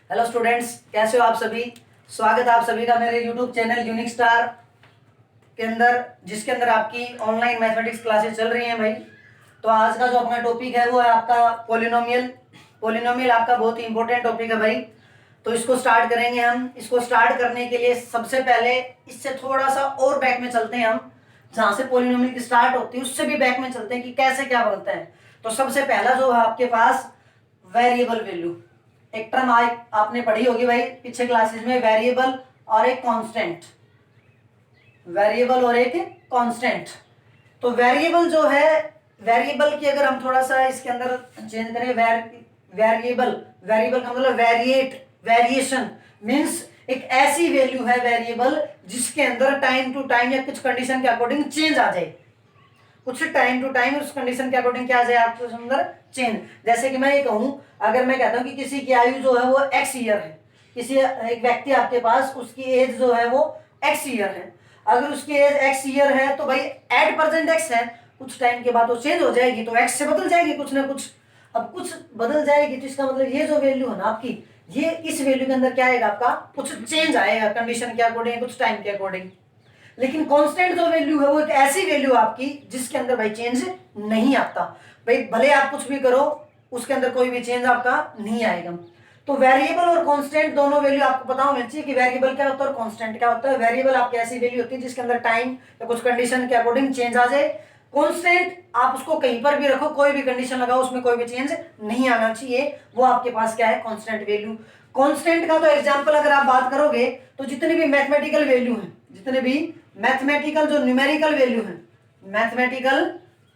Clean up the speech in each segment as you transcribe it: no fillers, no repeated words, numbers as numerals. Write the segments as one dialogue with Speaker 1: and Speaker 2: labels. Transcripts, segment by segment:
Speaker 1: Hello students, कैसे हो आप सभी। स्वागत है आप सभी का मेरे यूट्यूब चैनल यूनिक स्टार के अंदर, जिसके अंदर आपकी ऑनलाइन मैथमेटिक्स क्लासेस चल रही हैं भाई। तो आज का जो अपना टॉपिक है वो है आपका पॉलिनोमियल। पॉलिनोमियल आपका बहुत ही इंपॉर्टेंट टॉपिक है भाई। तो इसको स्टार्ट करेंगे हम। इसको स्टार्ट करने के लिए सबसे पहले इससे थोड़ा सा और बैक में चलते हैं हम, जहाँ से पॉलिनोमियल की स्टार्ट होती है उससे भी बैक में चलते हैं कि कैसे क्या बनता है। तो सबसे पहला जो है आपके पास वेरिएबल वैल्यू। एक टर्म आपने पढ़ी होगी भाई पीछे क्लासेस में, वेरिएबल और एक कांस्टेंट। वेरिएबल और एक कांस्टेंट। तो वेरिएबल जो है, वेरिएबल की अगर हम थोड़ा सा इसके अंदर चेंज करें, वेरिएबल, वेरिएबल का मतलब वेरिएट, वेरिएशन मींस एक ऐसी वैल्यू है वेरिएबल जिसके अंदर टाइम टू टाइम या कुछ कंडीशन के अकॉर्डिंग चेंज आ जाए। कुछ टाइम टू टाइम उस कंडीशन के अकॉर्डिंग क्या आ जाए आपके अंदर चेंज। जैसे कि मैं ये कहूं, अगर मैं कहता हूं कि किसी की आयु जो है वो x ईयर है, किसी एक व्यक्ति आपके पास उसकी एज जो है वो x ईयर है। अगर उसकी एज x ईयर है तो भाई एट परसेंट x है, कुछ टाइम के बाद वो चेंज हो जाएगी तो x से बदल जाएगी कुछ ना कुछ। अब कुछ बदल जाएगी तो इसका मतलब ये जो वैल्यू है ना आपकी, ये इस वैल्यू के अंदर क्या आएगा आपका, कुछ चेंज आएगा कंडीशन के अकॉर्डिंग, कुछ टाइम के अकॉर्डिंग। लेकिन कांस्टेंट जो वैल्यू है वो एक ऐसी वैल्यू आपकी जिसके अंदर भाई चेंज नहीं आता। भाई भले आप कुछ भी करो उसके अंदर कोई भी चेंज आपका नहीं आएगा। तो वेरिएबल और कांस्टेंट दोनों वैल्यू आपको पता होना चाहिए कि वेरिएबल क्या होता है और कांस्टेंट क्या होता है। वेरिएबल आपकी ऐसी वैल्यू होती है जिसके अंदर टाइम या कुछ कंडीशन के अकॉर्डिंग चेंज आ जाए। कांस्टेंट आप उसको कहीं पर भी रखो, कोई भी कंडीशन लगाओ, उसमें कोई भी चेंज नहीं आना चाहिए, वो आपके पास क्या है, कांस्टेंट वैल्यू। कांस्टेंट का तो एग्जांपल अगर आप बात करोगे तो जितनी भी मैथमेटिकल वैल्यू है, जितने भी मैथमेटिकल जो न्यूमेरिकल वैल्यू है, मैथमेटिकल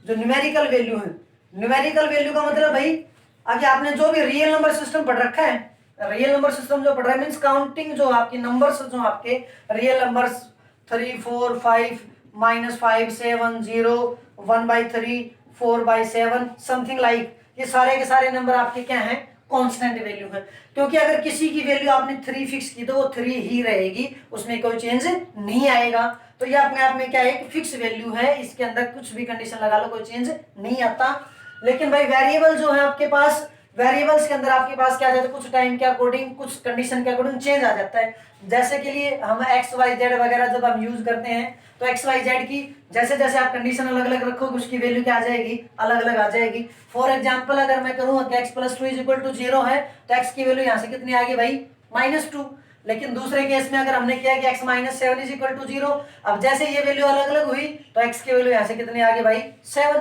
Speaker 1: जो न्यूमेरिकल वैल्यू है, न्यूमेरिकल वैल्यू का मतलब भाई आगे आपने जो भी रियल नंबर सिस्टम पढ़ रखा है, रियल नंबर सिस्टम जो पढ़ रहा है मींस काउंटिंग, जो आपकी नंबर्स जो आपके रियल नंबर्स 3 4 5 -5 7 0 1/3 4/7 समथिंग लाइक, ये सारे के सारे नंबर आपके क्या हैं, कांस्टेंट वैल्यू है। क्योंकि अगर किसी की वैल्यू आपने 3 फिक्स की तो वो 3 ही रहेगी, उसमें कोई चेंज नहीं आएगा। तो ये अपने आप में क्या है, एक फिक्स वैल्यू है, इसके अंदर कुछ भी कंडीशन लगा लो कोई चेंज नहीं आता। लेकिन भाई वेरिएबल जो है आपके पास, वेरिएबल्स के अंदर आपके पास क्या आ जाता है, कुछ टाइम के अकॉर्डिंग, कुछ कंडीशन के अकॉर्डिंग चेंज आ जाता है। जैसे के लिए हम एक्स वाई जेड वगैरह जब हम यूज करते हैं तो एक्स वाई जेड की जैसे जैसे आप कंडीशन अलग अलग रखोगे उसकी वैल्यू क्या आ जाएगी, अलग अलग आ जाएगी। फॉर एग्जांपल अगर मैं करूँ कि x + 2 = 0 है तो x की वैल्यू यहाँ से कितनी आ गई भाई, -2। लेकिन दूसरे केस में अगर हमने किया कि x - 7 = 0, अब जैसे ये वैल्यू अलग अलग हुई तो x की वैल्यू यहाँ से कितनी आ गई भाई, 7।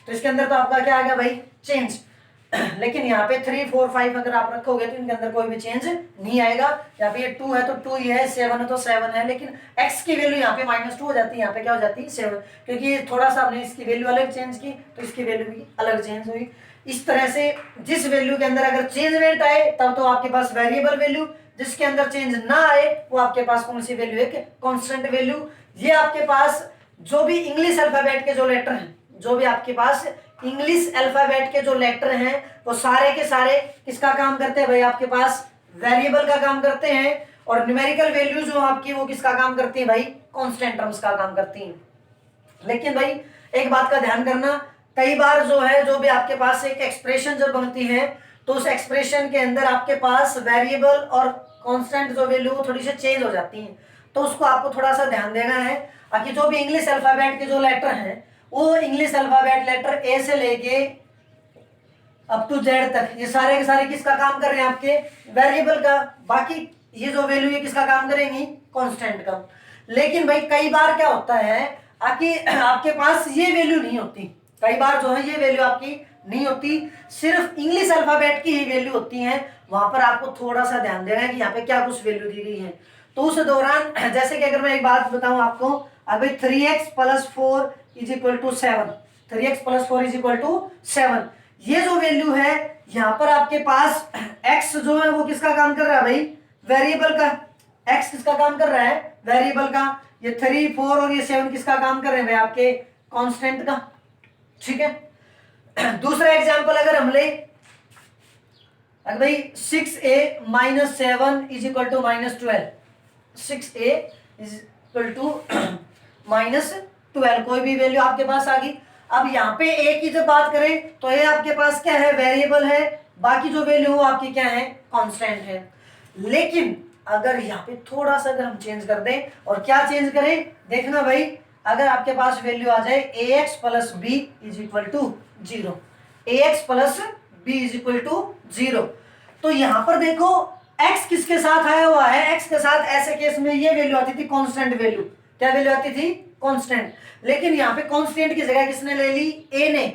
Speaker 1: तो इसके अंदर तो आपका क्या आ गया भाई, चेंज। लेकिन यहाँ पे 3 4 5 अगर आप रखोगे तो इनके अंदर कोई भी चेंज नहीं आएगा। यहाँ पे ये 2 है तो 2 ही है, 7 है तो 7 है, लेकिन x की वैल्यू यहाँ पे -2 हो जाती है, यहाँ पे क्या हो जाती है 7, क्योंकि थोड़ा सा आपने इसकी वैल्यू अलग चेंज की तो इसकी वैल्यू भी अलग चेंज हुई। इस तरह से जिस वैल्यू के अंदर अगर चेंजमेंट आए तब तो आपके पास वेरिएबल वैल्यू, जिसके अंदर चेंज ना आए वो आपके पास कौन सी वैल्यू है, कांस्टेंट वैल्यू। ये आपके पास जो भी इंग्लिश अल्फाबेट के जो लेटर हैं, जो भी आपके पास इंग्लिश अल्फाबेट के जो लेटर हैं वो सारे के सारे किसका काम करते हैं भाई, आपके पास वेरिएबल का काम करते हैं। और न्यूमेरिकल वैल्यू जो आपकी वो किसका काम करती है भाई, कांस्टेंट टर्म्स का काम करती हैं। लेकिन भाई एक बात का ध्यान करना, कई बार जो है जो भी आपके पास एक एक्सप्रेशन जब बनती है तो उस एक्सप्रेशन के अंदर आपके पास वेरिएबल और कांस्टेंट जो वैल्यू वो थोड़ी सी चेंज हो जाती है, तो उसको आपको थोड़ा सा ध्यान देना है। बाकी जो भी इंग्लिश अल्फाबेट के जो लेटर हैं वो इंग्लिश अल्फाबेट लेटर ए से लेके अप टू जेड तक ये सारे के सारे किसका काम कर रहे हैं, आपके वेरिएबल का। बाकी ये जो वैल्यू है किसका काम करेंगी, कांस्टेंट का। लेकिन भाई कई बार क्या होता है कि आपके पास ये वैल्यू नहीं होती, कई बार जो है ये वैल्यू आपकी नहीं होती, सिर्फ इंग्लिश अल्फाबेट की ही वैल्यू होती है। वहां पर आपको थोड़ा सा ध्यान देना है कि यहाँ पे क्या कुछ वैल्यू दी गई है। तो उस दौरान जैसे कि अगर मैं एक बात बताऊं आपको, अभी 3x + 4 = 7, 3x + 4 = 7, ये जो वैल्यू है यहाँ पर आपके पास x जो है वो किसका काम कर रहा है भाई, वेरिएबल का। x किसका काम कर रहा है, वेरिएबल का। ये 3 4 और ये 7 किसका काम कर रहे हैं भाई, आपके कांस्टेंट का। ठीक है। दूसरा एग्जांपल अगर हम ले, अगर भाई 6a - 7 = -12, 6a = -12, कोई भी वैल्यू आपके पास आ गई। अब यहाँ पे a की जब बात करें तो ये आपके पास क्या है, वेरिएबल है, बाकी जो वैल्यू आपकी क्या है, कांस्टेंट है। लेकिन अगर यहाँ पे थोड़ा सा अगर हम चेंज कर दें, और क्या चेंज करें, देखना भाई, अगर आपके पास वैल्यू आ जाए ax plus b is equal to 0, ax plus b is equal to 0, तो यहां पर देखो x किसके साथ आया हुआ है, x के साथ ऐसे केस में ये वैल्यू आती थी कांस्टेंट वैल्यू, क्या वैल्यू आती थी, कांस्टेंट, लेकिन यहाँ पे कांस्टेंट की जगह किसने ले ली, a ने।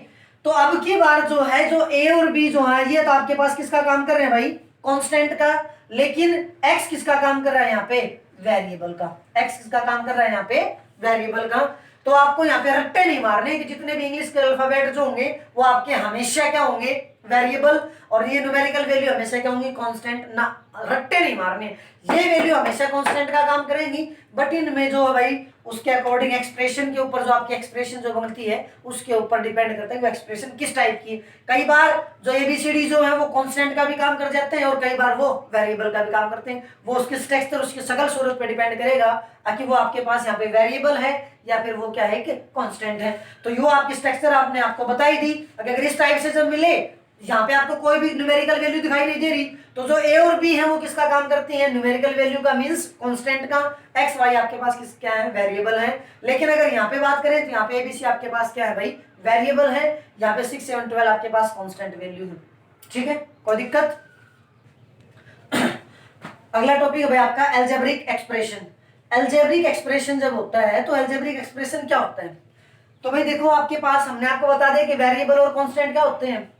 Speaker 1: तो अब की बार जो है, जो a और b जो है, ये तो आपके पास किसका काम कर रहे हैं भाई, कांस्टेंट का, लेकिन x किसका काम कर रहा है यहाँ पे, वेरिएबल का, x किसका काम कर रहा है यहाँ पे, वेरिएबल का। तो आपको यहाँ पे रट्टे नहीं मारने कि जितने भी इंग्लिश के अल्फाबेट जो होंगे वो आपके हमेशा क्या होंगे, वेरिएबल, और ये न्यूमेरिकल वैल्यू हमेशा क्या होंगी, कांस्टेंट, ना रट्टे नहीं मारने, ये वैल्यू हमेशा कांस्टेंट का काम करेंगी, बट इनमें जो है भाई उसके अकॉर्डिंग एक्सप्रेशन के ऊपर, जो आपकी एक्सप्रेशन जो बनती है उसके ऊपर डिपेंड करता है वो एक्सप्रेशन किस टाइप की। कई बार जो एबीसीडी जो है वो कांस्टेंट का भी काम कर जाते हैं और कई बार वो वेरिएबल का भी काम करते हैं, वो उसके स्ट्रक्चर, उसकी शकल सूरत पे डिपेंड करेगा कि वो आपके पास यहाँ पे वेरिएबल है या फिर वो क्या है कि कांस्टेंट है। तो यो आपकी स्ट्रक्चर आपने आपको बताई दी। अगर इस टाइप से जब मिले, यहाँ पे आपको कोई भी न्यूमेरिकल वैल्यू दिखाई नहीं दे रही, तो जो ए और बी है वो किसका काम करती है, न्यूमेरिकल वैल्यू का, मींस कांस्टेंट का, एक्स वाई आपके पास किस क्या है, वेरिएबल है। लेकिन अगर यहाँ पे बात करें तो यहाँ पे एबीसी आपके पास क्या है भाई, वेरिएबल है, यहाँ पे 6 7 12 आपके पास कांस्टेंट वैल्यू है। ठीक है, कोई दिक्कत। अगला टॉपिक है भाई आपका अलजेब्रिक एक्सप्रेशन। अलजेब्रिक एक्सप्रेशन जब होता है तो अलजेब्रिक एक्सप्रेशन क्या होता है, तो भाई देखो आपके पास, हमने आपको बता दें कि वेरिएबल और कांस्टेंट क्या होते हैं।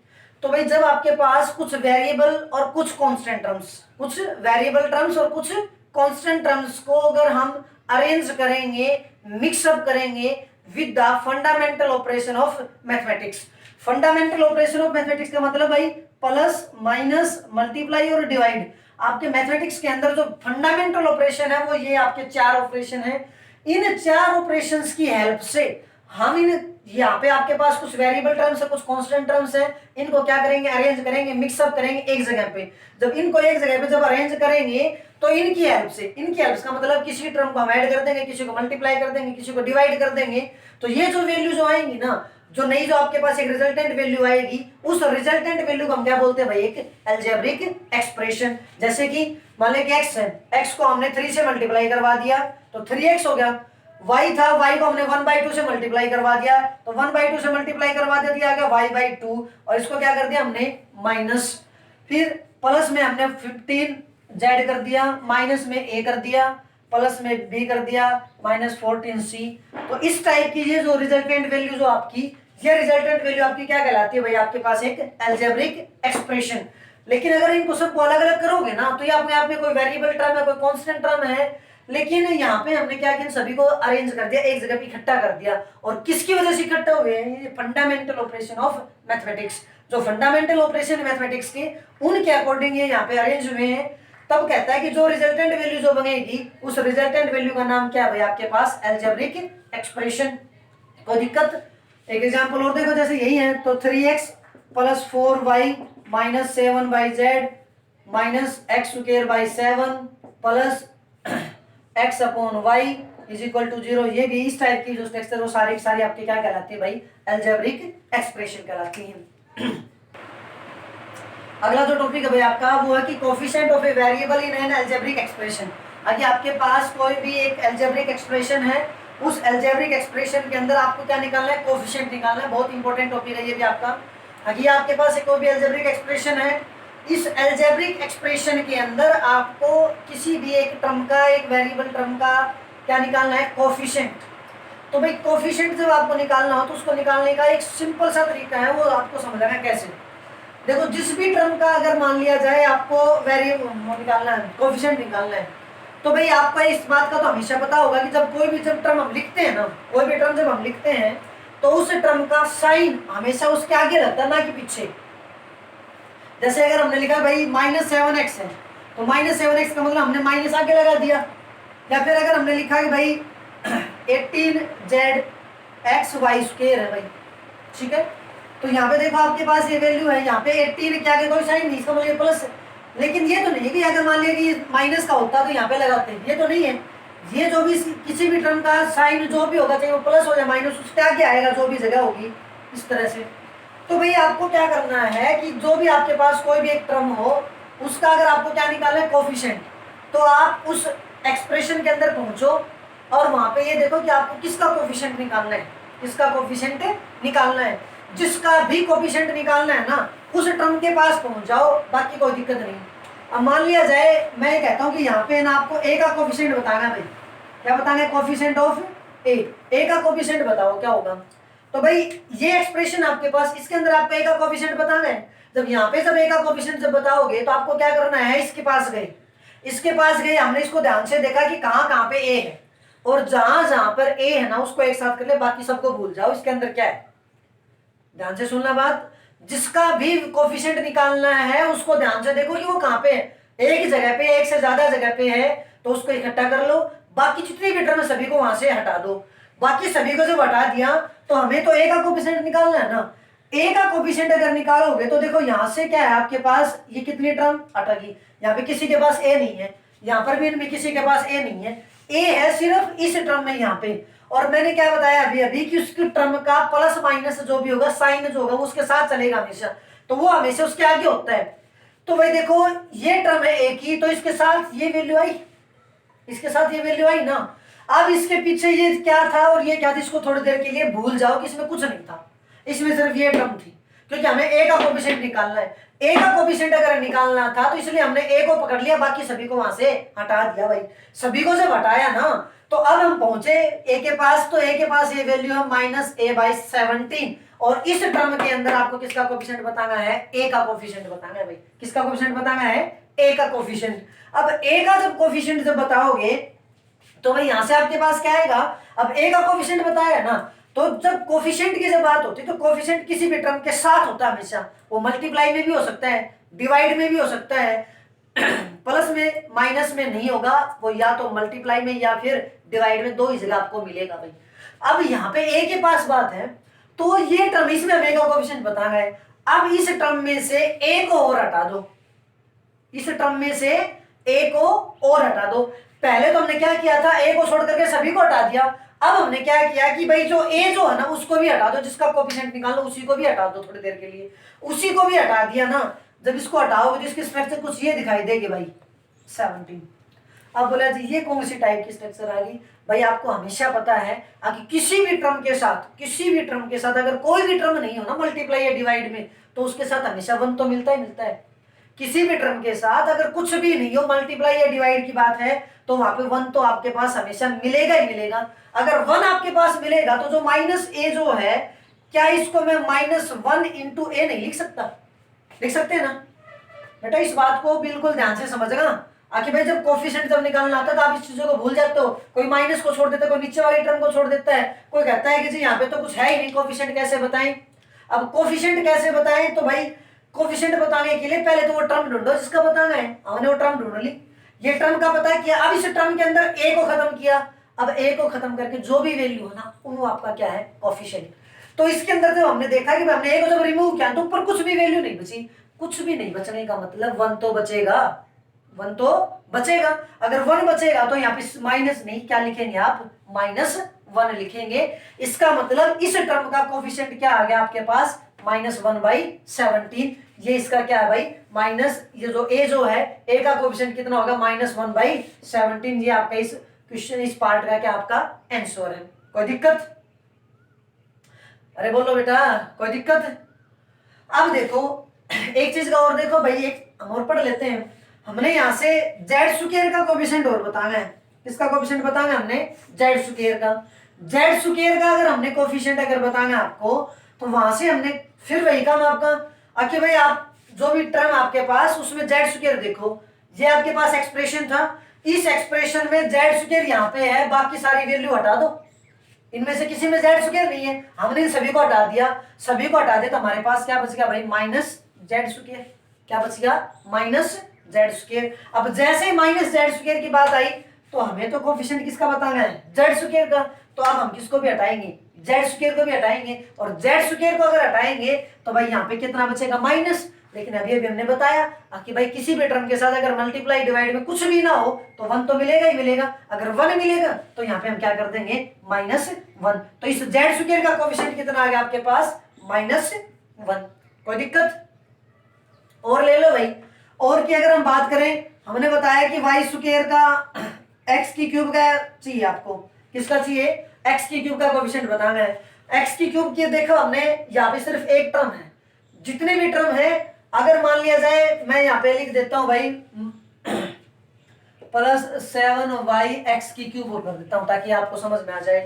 Speaker 1: तो भाई जब आपके पास कुछ वेरिएबल और कुछ कांस्टेंट टर्म्स, कुछ वेरिएबल टर्म्स और कुछ कांस्टेंट टर्म्स को अगर हम अरेंज करेंगे, मिक्सअप करेंगे with the fundamental operation of mathematics. Fundamental operation of mathematics का मतलब भाई प्लस, माइनस, मल्टीप्लाई और डिवाइड। आपके मैथमेटिक्स के अंदर जो फंडामेंटल ऑपरेशन है वो ये आपके 4 ऑपरेशन है। इन 4 ऑपरेशंस की हेल्प से हम इन, यहाँ पे आपके पास कुछ वेरिएबल टर्म्स है, कुछ कांस्टेंट टर्म्स है, इनको क्या करेंगे, अरेंज करेंगे, मिक्सअप करेंगे एक जगह पे। जब इनको एक जगह पे जब अरेंज करेंगे तो इनकी हेल्प से, इनकी हेल्प का मतलब किसी टर्म को हम ऐड कर देंगे, किसी को मल्टीप्लाई कर देंगे, किसी को डिवाइड कर देंगे, तो ये जो वैल्यू जो आएंगी ना, जो नई जो आपके पास एक रिजल्टेंट वैल्यू आएगी, उस रिजल्टेंट वैल्यू को हम क्या बोलते हैं भाई, एक अलजेब्रिक एक्सप्रेशन। जैसे कि मान लें कि x है, x को हमने 3 से मल्टीप्लाई करवा दिया तो 3x हो गया, y था, y को हमने 1/2 से मल्टीप्लाई करवा दिया तो 1/2 से मल्टीप्लाई करवा दिया गया y/2, और इसको क्या कर दिया हमने माइनस, फिर प्लस में हमने 15 z कर दिया, माइनस में a कर दिया, प्लस में b कर दिया, -14c। तो इस टाइप की ये जो रिजल्टेंट वैल्यू जो आपकी, ये रिजल्टेंट वैल्यू आपकी क्या कहलाती है भाई, आपके पास एक अलजेब्रिक एक्सप्रेशन। लेकिन अगर इनको सबको अलग अलग करोगे ना तो ये अपने आप में कोई वेरिएबल टर्म है, कोई कांस्टेंट टर्म है, लेकिन यहाँ पे हमने क्या किया, सभी को अरेंज कर दिया, एक जगह पे इकट्ठा कर दिया। और किसकी वजह से इकट्ठा हुए हैं, ये फंडामेंटल ऑपरेशन ऑफ मैथमेटिक्स, जो फंडामेंटल ऑपरेशन मैथमेटिक्स के उनके अकॉर्डिंग ये यहाँ पे अरेंज हुए हैं। तब कहता है कि जो रिजल्टेंट वैल्यू जो बनेगी उस रिजल्टेंट वैल्यू का नाम क्या है भाई, आपके पास अलजेब्रिक एक्सप्रेशन। कोई दिक्कत। एक एग्जांपल और देखो, जैसे यही है तो 3x plus 4y minus 7y/z minus x² 7 plus x/y is equal to 0। ये भी इस टाइप की जो स्ट्रक्चर वो सारी की सारी आपकी क्या कहलाती है भाई, अलजेब्रिक एक्सप्रेशन कहलाती है। अगला जो टॉपिक है भाई आपका वो है कि coefficient of a variable in an algebraic expression. अगर आपके पास कोई भी एक अलजेब्रिक एक्सप्रेशन है, उस अलजेब्रिक एक्सप्रेशन के अंदर आपको क्या निकालना है, कोफिशिएंट निकालना है। बहुत इंपॉर्टेंट टॉपिक है ये भी आपका। अगर आपके पास कोई भी अलजेब्रिक एक्सप्रेशन है, इस अलजेब्रिक एक्सप्रेशन के अंदर आपको किसी भी एक टर्म का, एक वेरिएबल टर्म का क्या निकालना है, कोफिशिएंट। तो भाई कोफिशिएंट जब आपको निकालना हो तो उसको निकालने का एक सिंपल सा तरीका है, वो आपको समझना है कैसे। देखो, जिस भी टर्म का अगर मान लिया जाए आपको वेरिएबल निकालना है, कोफिशिएंट निकालना है, तो भाई आपको इस बात का तो हमेशा पता होगा कि जब कोई भी जब टर्म हम लिखते हैं ना, कोई भी टर्म जब हम लिखते हैं तो उस टर्म का साइन हमेशा उसके आगे लगता है, ना कि पीछे। जैसे अगर हमने लिखा भाई -7x है तो -7x का मतलब हमने माइनस आगे लगा दिया। या फिर अगर हमने लिखा कि भाई 18zxy² है भाई, ठीक है, तो यहाँ पे देखो आपके पास ये वैल्यू है, यहाँ पे 18 के आगे कोई साइन नहीं, इसका मतलब प्लस है। लेकिन ये तो नहीं कि अगर मान लिया कि माइनस का होता तो यहाँ पे लगाते हैं, ये तो नहीं है। ये जो भी किसी भी टर्म का साइन जो भी होगा, चाहे वो प्लस हो या माइनस, उसके आगे आएगा जो भी जगह होगी, इस तरह से। तो भाई आपको क्या करना है कि जो भी आपके पास कोई भी एक टर्म हो, उसका अगर आपको क्या निकालना है, कोफिशिएंट, तो आप उस एक्सप्रेशन के अंदर पहुंचो और वहां पे ये देखो कि आपको किसका कोफिशिएंट निकालना है, किसका कोफिशिएंट निकालना है। जिसका भी कोफिशिएंट निकालना है ना, उस टर्म के पास पहुंच जाओ, बाकी कोई दिक्कत नहीं। अब मान लिया जाए मैं ये कहता हूँ कि यहाँ पे ना आपको ए का कोफिशिएंट बताना है भाई, क्या बताना है, कोफिशिएंट ऑफ ए का कोफिशिएंट बताओ क्या होगा। तो भाई ये एक्सप्रेशन आपके पास, इसके अंदर आपको ए का कोफिशिएंट बताना है। जब यहाँ पे जब ए का कोफिशिएंट जब बताओगे तो आपको क्या करना है, इसके पास गए, इसके पास गए, हमने इसको ध्यान से देखा कि कहाँ कहाँ पे ए है, और जहां जहां पर ए है ना उसको एक साथ कर ले, बाकी सबको भूल जाओ। इसके अंदर क्या है, ध्यान से सुनना बात, जिसका भी कोफिशिएंट निकालना है उसको ध्यान से देखो कि वो कहाँ पे है। एक जगह पे, एक से ज्यादा जगह पे है तो उसको इकट्ठा कर लो, बाकी जितनी भी टर्म सभी को वहां से हटा दो। बाकी सभी को जब हटा दिया तो हमें तो ए का कोफिशिएंट निकालना है ना। ए का कोफिशिएंट अगर निकालोगे तो देखो यहां से क्या है आपके पास, ये कितनी टर्म हटेगी, यहाँ पे किसी के पास ए नहीं है, यहाँ पर भी इनमें किसी के पास ए नहीं है, ए है सिर्फ इस टर्म में यहाँ पे। और मैंने क्या बताया अभी अभी कि उसकी टर्म का प्लस माइनस जो भी होगा, साइन जो होगा वो उसके साथ चलेगा हमेशा, तो वो हमेशा उसके आगे होता है। तो भाई देखो ये टर्म है ए की, तो इसके साथ ये वैल्यू आई, इसके साथ ये वैल्यू आई ना। अब इसके पीछे ये क्या था और ये क्या था, इसको थोड़ी देर के लिए भूल जाओ कि इसमें कुछ नहीं था, इसमें सिर्फ ये टर्म थी, क्योंकि हमें ए का कोफिशिएंट निकालना है। ए का कोफिशिएंट अगर निकालना था तो इसलिए हमने ए को पकड़ लिया, बाकी सभी को वहां से हटा दिया। भाई सभी को जब हटाया ना तो अब हम पहुंचे ए के पास, तो ए के पास ये वैल्यू है -a/17, और इस टर्म के अंदर आपको किसका कोफिशिएंट बताना है, ए का कोफिशिएंट बताना है। भाई किसका कोफिशिएंट बताना है, ए का कोफिशिएंट। अब ए का जब कोफिशिएंट जब बताओगे तो भाई यहां से आपके पास क्या आएगा, अब ए का कोफिशिएंट बताया ना, तो जब कोफिशिएंट की जब बात होती है तो कोफिशिएंट किसी भी टर्म के साथ होता है हमेशा। वो मल्टीप्लाई में भी हो सकता है, डिवाइड में भी हो सकता है, प्लस में माइनस में नहीं होगा, वो या तो मल्टीप्लाई में या फिर डिवाइड में, दो ही जगह आपको मिलेगा। भाई अब यहाँ पे ए के पास बात है, तो ये टर्म इसमें हमें का कोफिशिएंट बताना है। अब इस टर्म में से ए को और हटा दो, इस टर्म में से ए को और हटा दो। पहले तो हमने क्या किया था, ए को छोड़ करके सभी को हटा दिया। अब हमने क्या किया कि भाई जो ए जो है ना उसको भी हटा दो, जिसका कोफिशिएंट निकालो उसी को भी हटा दो थोड़ी देर के लिए, उसी को भी हटा दिया ना। जब इसको हटाओगे तो इसकी स्ट्रक्चर कुछ ये दिखाई देगी भाई 17। अब बोला जी ये कौन सी टाइप की स्ट्रक्चर आ गई, भाई आपको हमेशा पता है कि किसी भी टर्म के साथ, किसी भी टर्म के साथ अगर कोई भी टर्म नहीं हो ना मल्टीप्लाई या डिवाइड में, तो उसके साथ हमेशा 1 तो मिलता ही मिलता है। किसी भी टर्म के साथ अगर कुछ भी नहीं हो, मल्टीप्लाई या डिवाइड की बात है, तो वहां पे 1 तो आपके पास हमेशा मिलेगा ही मिलेगा। अगर 1 आपके पास मिलेगा तो जो -a जो है, क्या इसको मैं -1 × a नहीं लिख सकता, लिख सकते हैं ना बेटा। इस बात को बिल्कुल ध्यान से समझना, आखिर भाई जब कोफिशिएंट जब निकालना आता है तो आप इस चीजों को भूल जाते हो। कोई माइनस को छोड़ देता है, कोई नीचे वाली टर्म को छोड़ देता है, कोई कहता है कि जी यहाँ पे तो कुछ है ही नहीं, कोफिशिएंट कैसे बताएं। अब कोफिशिएंट कैसे बताएं, तो भाई कोफिशिएंट बताने के लिए पहले तो वो टर्म ढूंढो जिसका बताना है। हमने वो टर्म ढूंढ ली, ये टर्म का पता किया। अब इस टर्म के अंदर ए को खत्म किया, अब ए को खत्म करके जो भी वैल्यू है ना वो आपका क्या है, कोफिशिएंट। तो इसके अंदर जब हमने देखा कि हमने ए को जब रिमूव किया तो ऊपर कुछ भी वैल्यू नहीं बची। कुछ भी नहीं बचने का मतलब 1 तो बचेगा, 1 तो बचेगा। अगर 1 बचेगा तो यहाँ पे माइनस नहीं, क्या लिखेंगे आप, -1 लिखेंगे। इसका मतलब इस टर्म का कोफिशिएंट क्या आ गया आपके पास, -1/17। ये इसका क्या है भाई, माइनस, ये जो ए जो है, ए का कोफिशिएंट कितना होगा, -1/17। ये आपका इस क्वेश्चन, इस पार्ट का क्या आपका आंसर है। कोई दिक्कत, अरे बोलो बेटा कोई दिक्कत। अब देखो एक चीज का और देखो भाई, एक हम और पढ़ लेते हैं। हमने यहाँ से z² का कोफिशिएंट और बताना है। किसका कोफिशिएंट बताना है हमने, z² का। z² का अगर हमने कोफिशिएंट अगर बताना है आपको, तो वहां से हमने फिर वही काम आपका, आखिर भाई आप जो भी टर्म आपके पास उसमें z² देखो। ये आपके पास एक्सप्रेशन था, इस एक्सप्रेशन में z² यहाँ पे है, बाकी सारी वैल्यू हटा दो। इनमें से किसी में z² नहीं है, हमने इन सभी को हटा दिया। सभी को हटा दिया तो हमारे पास क्या बच गया भाई, -z²। क्या बच गया, -z²। अब जैसे -z² की बात आई तो हमें तो कोफिशिएंट किसका बताना है, z² का। तो अब हम किसको भी हटाएंगे, z² को भी हटाएंगे, और z² को अगर हटाएंगे तो भाई यहाँ पे कितना बचेगा, माइनस। लेकिन अभी अभी हमने बताया कि भाई किसी भी टर्म के साथ अगर मल्टीप्लाई डिवाइड में कुछ भी ना हो तो 1 तो मिलेगा ही मिलेगा। अगर 1 मिलेगा तो यहाँ पे हम क्या कर देंगे, -1। तो इस z² का कोफिशिएंट कितना आ गया आपके पास, -1। कोई दिक्कत, और ले लो भाई। और की अगर हम बात करें, हमने बताया कि वाई स्क्वायर का एक्स की क्यूब का चाहिए आपको, किसका चाहिए, एक्स की क्यूब का कोएफिशिएंट बताना है। एक्स की क्यूब की देखो हमने यहाँ पे सिर्फ एक टर्म है, जितने भी टर्म है अगर मान लिया जाए, मैं यहाँ पे लिख देता हूँ भाई +7y एक्स की क्यूब कर देता हूँ ताकि आपको समझ में आ जाए।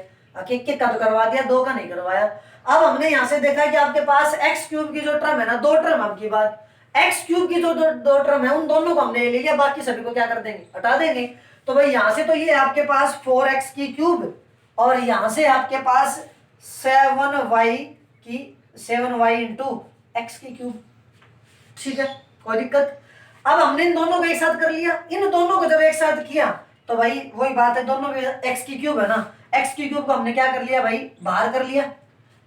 Speaker 1: एक का तो करवा दिया, दो का नहीं करवाया। अब हमने यहाँ से देखा कि आपके पास एक्स क्यूब की जो टर्म है ना, दो टर्म आपकी बात, एक्स क्यूब की जो दो टर्म है उन दोनों को हमने ले लिया, बाकी सभी को क्या कर देंगे, हटा देंगे। तो भाई यहाँ से तो ये आपके पास 4x की क्यूब और यहाँ से आपके पास 7y इंटू एक्स की क्यूब, ठीक है, कोई दिक्कत। अब हमने इन दोनों को एक साथ कर लिया, इन दोनों को जब एक साथ किया तो भाई वही बात है, दोनों में एक्स की क्यूब है ना, एक्स की क्यूब को हमने क्या कर लिया भाई, बाहर कर लिया।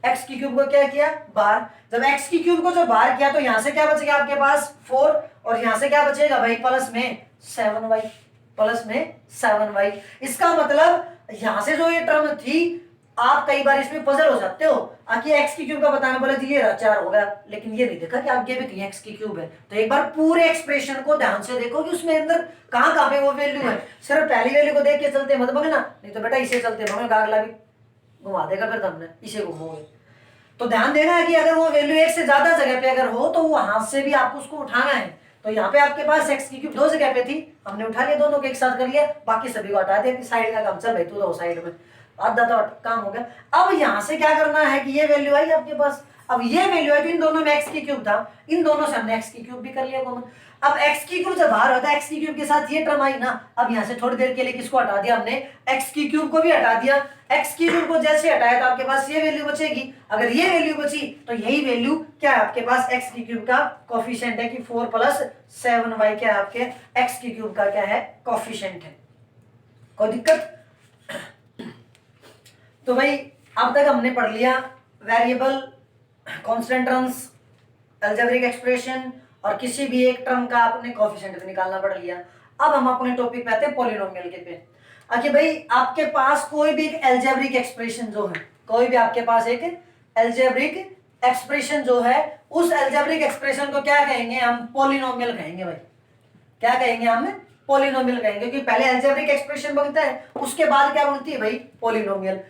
Speaker 1: एक्स की क्यूब को क्या किया, बाहर। जब एक्स की क्यूब को जो बाहर किया तो यहां से क्या बचेगा आपके पास 4 और यहां से क्या बचेगा भाई प्लस में 7y, प्लस में 7y। इसका मतलब यहां से जो ये टर्म थी, आप कई बार इसमें पजल हो जाते हो कि एक्स की क्यूब का बताना बोले तो ये 4 होगा, लेकिन ये नहीं देखा कि आगे भी कहीं एक्स की क्यूब है। तो एक बार पूरे एक्सप्रेशन को ध्यान से देखो कि उसमें अंदर कहां कहां पे वो वैल्यू है। सिर्फ पहली वैल्यू को देख के चलते मत भगना, नहीं तो बेटा इसे चलते भगना, अगला भी घुमा देगा फिर तुमने, इसे घुमोगे। तो ध्यान देना है कि अगर वो वैल्यू एक से ज्यादा जगह पे अगर हो तो वो हाथ से भी आपको उसको उठाना है। तो यहाँ पे आपके पास एक्स की क्यूब दो जगह पे थी, हमने उठा लिया, दोनों को एक साथ कर लिया, बाकी सभी को हटा दिया, साइड का काम चल भाई तू तो साइड में, आधा तो काम हो गया। अब यहां से क्या करना है कि ये वैल्यू आई आपके पास, अब ये वैल्यू है तो इन दोनों में एक्स की क्यूब था, इन दोनों से हमने एक्स की क्यूब भी कर लिया कॉमन। अब एक्स की क्यूब जब बाहर होता है, एक्स की क्यूब के साथ ये टर्म आई ना, अब यहां से थोड़ी देर के लिए किसको हटा दिया हमने, एक्स की क्यूब को भी हटा दिया। एक्स की क्यूब को जैसे हटाया तो आपके पास ये वैल्यू बचेगी, अगर ये वैल्यू बची तो यही वैल्यू क्या है आपके पास, एक्स की क्यूब का कोएफिशिएंट है कि 4 + 7y क्या है आपके एक्स की क्यूब का क्या है, कोएफिशिएंट है। कोई दिक्कत। तो भाई अब तक हमने पढ़ लिया variable, constant terms, algebraic expression और किसी भी एक टर्म का आपने कोएफिशिएंट निकालना पढ़ लिया। अब हम अपने टॉपिक पे आते हैं पॉलिनोमियल के पे। आगे भाई आपके पास कोई भी एक अलजेब्रिक एक्सप्रेशन जो है, कोई भी आपके पास एक अलजेब्रिक एक्सप्रेशन जो है, उस अलजेब्रिक एक्सप्रेशन को क्या कहेंगे हम, पॉलिनोमियल कहेंगे भाई। क्या कहेंगे हम, पॉलिनोमियल कहेंगे, क्योंकि पहले अलजेब्रिक एक्सप्रेशन बनता है उसके बाद क्या बनती है भाई, पॉलिनोमियल।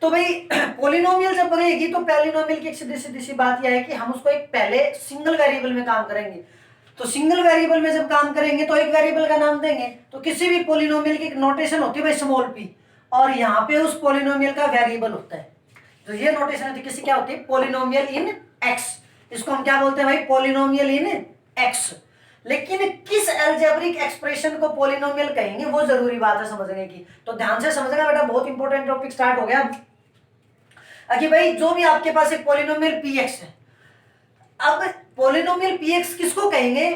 Speaker 1: तो भाई पॉलिनोमियल जब बनेगी तो पॉलिनोमियल की एक सीधी सी बात यह है कि हम उसको एक पहले सिंगल वेरिएबल में काम करेंगे। तो सिंगल वेरिएबल में जब काम करेंगे तो एक वेरिएबल का नाम देंगे। तो किसी भी पॉलिनोमियल की एक नोटेशन होती है भाई स्मॉल p, और यहाँ पे उस पॉलिनोमियल का वेरिएबल होता है। तो ये नोटेशन होती है किसी क्या होती है, पॉलिनोमियल इन x, इसको हम क्या बोलते हैं भाई, पॉलिनोमियल इन x। लेकिन किस अलजेब्रिक एक्सप्रेशन को पॉलिनोमियल कहेंगे वो जरूरी बात है समझने की। तो ध्यान से समझना बेटा, बहुत इंपॉर्टेंट टॉपिक स्टार्ट हो गया। कि भाई जो भी आपके पास एक पॉलिनोमियल px है, अब पॉलिनोमियल px किसको कहेंगे,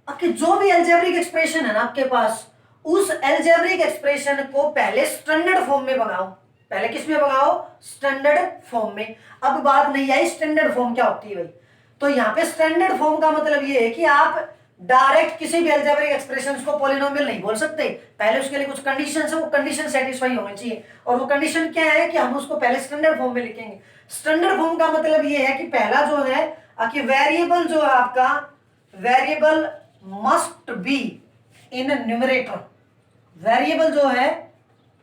Speaker 1: कि जो भी अलजेब्रिक एक्सप्रेशन है ना आपके पास, उस अलजेब्रिक एक्सप्रेशन को पहले स्टैंडर्ड फॉर्म में बनाओ। पहले किस में बनाओ, स्टैंडर्ड फॉर्म में। अब बात नहीं आई स्टैंडर्ड फॉर्म क्या होती है भाई, तो यहाँ पे स्टैंडर्ड फॉर्म का मतलब ये है कि आप डायरेक्ट किसी भी अलजेब्रिक एक्सप्रेशंस को पॉलिनोमियल नहीं बोल सकते, पहले उसके लिए कुछ कंडीशंस है, वो कंडीशन सेटिस्फाई होनी चाहिए। और वो कंडीशन क्या है कि हम उसको पहले स्टैंडर्ड फॉर्म में लिखेंगे। स्टैंडर्ड फॉर्म का मतलब ये है कि पहला जो है कि वेरिएबल जो है आपका, variable must be in numerator. Variable जो है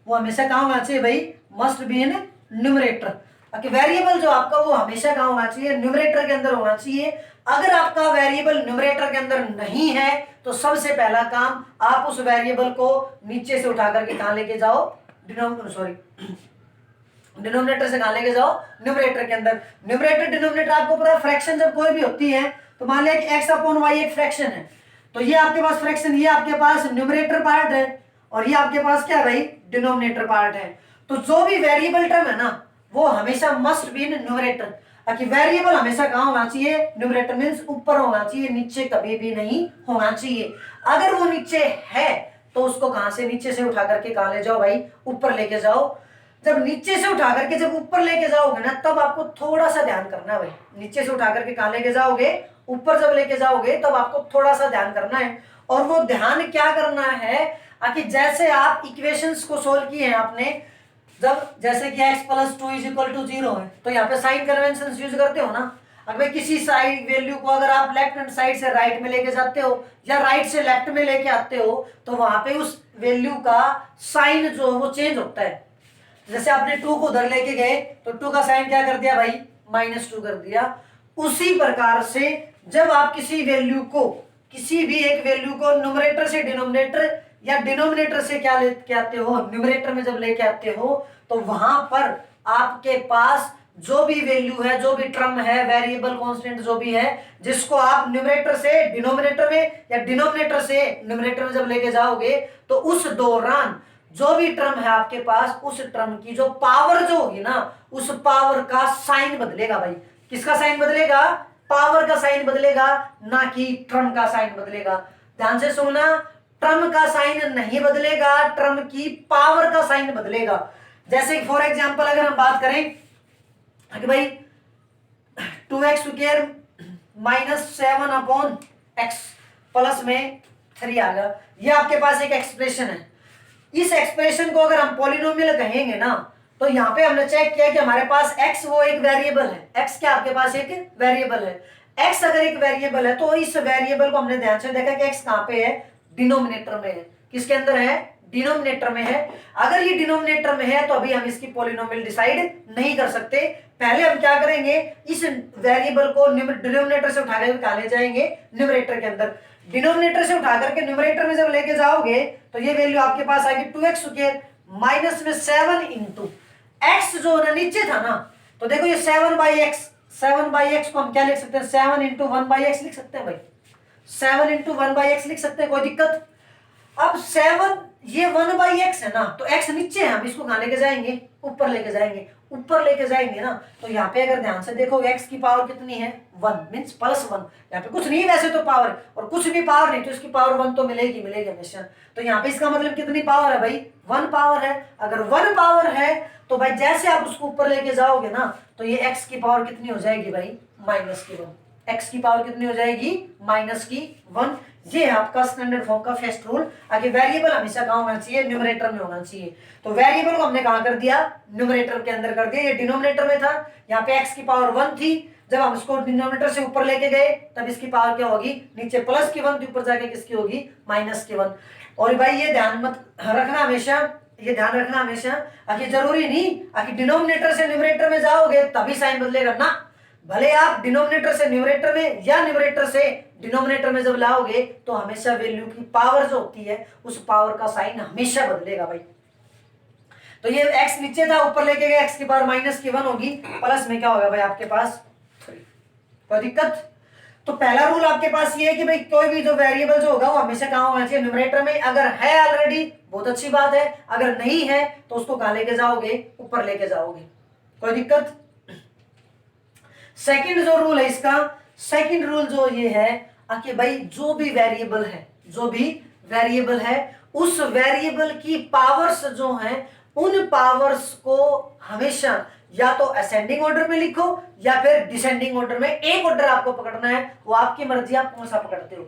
Speaker 1: वो हमेशा कहाँ होना चाहिए भाई, must be in numerator. Variable जो आपका वो हमेशा कहाँ होना चाहिए, न्यूमरेटर के अंदर होना चाहिए। अगर आपका वेरिएबल न्यूमरेटर के अंदर नहीं है तो सबसे पहला काम आप उस वेरिएबल को नीचे से उठा करके कहां लेके जाओ, डिनोमिनेटर से कहां लेके जाओ, न्यूमरेटर के अंदर। न्यूमरेटर डिनोमिनेटर आपको पता है, फ्रैक्शन जब कोई भी होती है तो मान लिया कि x/y एक फ्रैक्शन है, तो ये आपके पास फ्रैक्शन, ये आपके पास न्यूमरेटर पार्ट है और ये आपके पास क्या भाई, डिनोमिनेटर पार्ट है। तो जो भी वेरिएबल टर्म है ना वो हमेशा मस्ट बी इन न्यूमरेटर। ताकि वेरिएबल हमेशा कहां होना चाहिए, न्यूमरेटर मींस ऊपर होना चाहिए, नीचे कभी भी नहीं होना चाहिए। अगर वो नीचे है तो उसको कहां से, नीचे से उठा करके कहां ले जाओ भाई, ऊपर लेके जाओ। जब नीचे से उठा करके जब ऊपर लेके जाओगे ना, तब आपको थोड़ा सा ध्यान करना है भाई। नीचे से उठा करके कहां लेके जाओगे, ऊपर जब लेके जाओगे तब आपको थोड़ा सा ध्यान करना है। और वो ध्यान क्या करना है कि जैसे आप इक्वेशंस को सोल्व किए हैं आपने, जब जैसे कि x + 2 = 0 है तो यहाँ पे साइन कन्वेंशन यूज करते हो ना। अगर भाई किसी साइड वैल्यू को अगर आप लेफ्ट हैंड साइड से राइट में लेके जाते हो या राइट से लेफ्ट में लेके आते हो तो वहां पे उस वैल्यू का साइन जो है वो चेंज होता है। जैसे आपने 2 को उधर लेके गए तो 2 का साइन क्या कर दिया भाई, -2 कर दिया। उसी प्रकार से जब आप किसी वैल्यू को, किसी भी एक वैल्यू को न्यूमरेटर से डिनोमिनेटर या डिनोमिनेटर से क्या लेके आते हो, न्यूमरेटर में जब लेके आते हो तो वहां पर आपके पास जो भी वैल्यू है, जो भी टर्म है, वेरिएबल कांस्टेंट जो भी है, जिसको आप न्यूमरेटर से डिनोमिनेटर में या डिनोमिनेटर से न्यूमरेटर में जब लेके जाओगे तो उस दौरान जो भी टर्म है आपके पास, उस टर्म की जो पावर जो होगी ना, उस पावर का साइन बदलेगा भाई। किसका साइन बदलेगा, पावर का साइन बदलेगा, ना कि टर्म का साइन बदलेगा। ध्यान से सुनना, टर्म का साइन नहीं बदलेगा, टर्म की पावर का साइन बदलेगा। जैसे फॉर एग्जांपल अगर हम बात करें कि भाई 2x² -7/x प्लस में 3 आ गया, ये आपके पास एक एक्सप्रेशन है। इस एक्सप्रेशन को अगर हम पॉलिनोमियल कहेंगे ना तो यहाँ पे हमने चेक किया कि हमारे पास x वो एक वेरिएबल है। x क्या आपके पास एक वेरिएबल है। x अगर एक वेरिएबल है तो इस वेरिएबल को हमने ध्यान से देखा कि x कहाँ पे है, डिनोमिनेटर में है। किसके अंदर है, डिनोमिनेटर में है। अगर ये डिनोमिनेटर में है तो अभी हम इसकी पॉलिनोमियल डिसाइड नहीं कर सकते। पहले हम क्या करेंगे, इस वेरिएबल को डिनोमिनेटर से उठा कर कहाँ ले जाएंगे, न्यूमरेटर के अंदर। डिनोमिनेटर से उठा करके न्यूमरेटर में जब लेके जाओगे तो ये वैल्यू आपके पास आएगी 2x² माइनस में 7 इंटू x जो ना नीचे था ना, तो देखो ये 7/x को हम क्या लिख सकते हैं, 7 इंटू 1/x लिख सकते हैं भाई, 7 इंटू 1/x लिख सकते हैं, कोई दिक्कत। अब 7 ये 1/x है ना, तो x नीचे है, हम इसको कहां लेके जाएंगे, ऊपर लेके जाएंगे। ऊपर लेके जाएंगे ना तो यहाँ पे अगर ध्यान से देखो x की पावर कितनी है, 1 मींस +1। यहाँ पे कुछ नहीं वैसे तो पावर, और कुछ भी पावर नहीं तो इसकी पावर 1 तो मिलेगी हमेशा। तो यहाँ पे इसका मतलब कितनी पावर है भाई, 1 पावर है। अगर 1 पावर है तो भाई जैसे आप उसको ऊपर लेके जाओगे ना तो ये x की पावर कितनी हो जाएगी भाई, -1। x की पावर कितनी हो जाएगी, -1। ये है आपका स्टैंडर्ड फॉर्म का फर्स्ट रूल। आगे वेरिएबल हमेशा कहाँ होना चाहिए, न्यूमरेटर में होना चाहिए। तो वेरिएबल को हमने कहाँ कर दिया, न्यूमरेटर के अंदर कर दिया। ये डिनोमिनेटर में था, यहाँ पे x की पावर 1 थी। जब हम इसको डिनोमिनेटर से ऊपर लेके गए तब इसकी पावर क्या होगी, नीचे +1 थी, ऊपर जाके किसकी होगी, -1। और भाई ये ध्यान मत रखना हमेशा, ये ध्यान रखना हमेशा, आखिर जरूरी नहीं आखिर डिनोमिनेटर से न्यूमरेटर में जाओगे तभी साइन बदलेगा ना। भले आप डिनोमिनेटर से न्यूमरेटर में या न्यूमरेटर से डिनोमिनेटर में जब लाओगे तो हमेशा वैल्यू की पावर जो होती है उस पावर का साइन हमेशा बदलेगा भाई। तो ये x नीचे था, ऊपर लेके गए, x की पावर -1 होगी, प्लस में क्या होगा भाई आपके पास 3। कोई दिक्कत। तो पहला रूल आपके पास ये है कि भाई कोई भी जो वेरिएबल जो होगा वो हमेशा कहाँ होना चाहिए, न्यूमरेटर में। अगर है ऑलरेडी बहुत अच्छी बात है, अगर नहीं है तो उसको कहाँ लेके जाओगे, ऊपर लेके जाओगे, कोई दिक्कत। सेकंड जो रूल है इसका, सेकंड रूल जो ये है कि भाई जो भी वेरिएबल है, जो भी वेरिएबल है उस वेरिएबल की पावर्स जो हैं उन पावर्स को हमेशा या तो असेंडिंग ऑर्डर में लिखो या फिर डिसेंडिंग ऑर्डर में। एक ऑर्डर आपको पकड़ना है, वो आपकी मर्जी, आप कौन सा पकड़ते हो,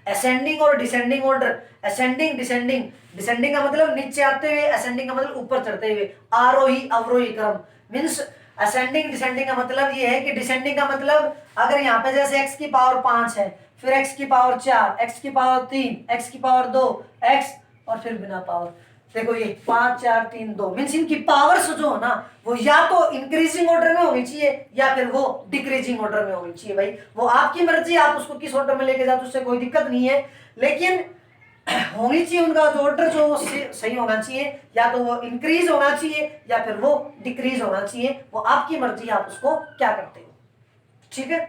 Speaker 1: असेंडिंग और descending order. Ascending descending, descending का मतलब नीचे आते हुए, असेंडिंग का मतलब ऊपर चढ़ते हुए, आरोही अवरोही क्रम। मींस असेंडिंग डिसेंडिंग का मतलब ये है कि डिसेंडिंग का मतलब अगर यहाँ पे जैसे x की पावर 5 है, फिर x की पावर 4, x की पावर 3, x की पावर 2, x और फिर बिना पावर, देखो ये 5 4 3 2, मींस इनकी पावर्स जो है ना वो या तो इंक्रीजिंग ऑर्डर में होनी चाहिए या फिर वो डिक्रीजिंग ऑर्डर में होनी चाहिए भाई। वो आपकी मर्जी, आप उसको किस ऑर्डर में लेके जाते, उससे कोई दिक्कत नहीं है, लेकिन होनी चाहिए उनका जो ऑर्डर जो सही होना चाहिए, या तो वो इंक्रीज होना चाहिए या फिर वो डिक्रीज होना चाहिए। वो आपकी मर्जी, आप उसको क्या करते हो, ठीक है।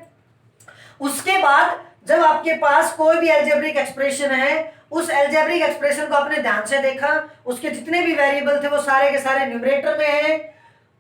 Speaker 1: उसके बाद जब आपके पास कोई भी अलजेब्रिक एक्सप्रेशन है, उस अलजेब्रिक एक्सप्रेशन को आपने ध्यान से देखा, उसके जितने भी वेरिएबल थे वो सारे के सारे न्यूमरेटर में हैं,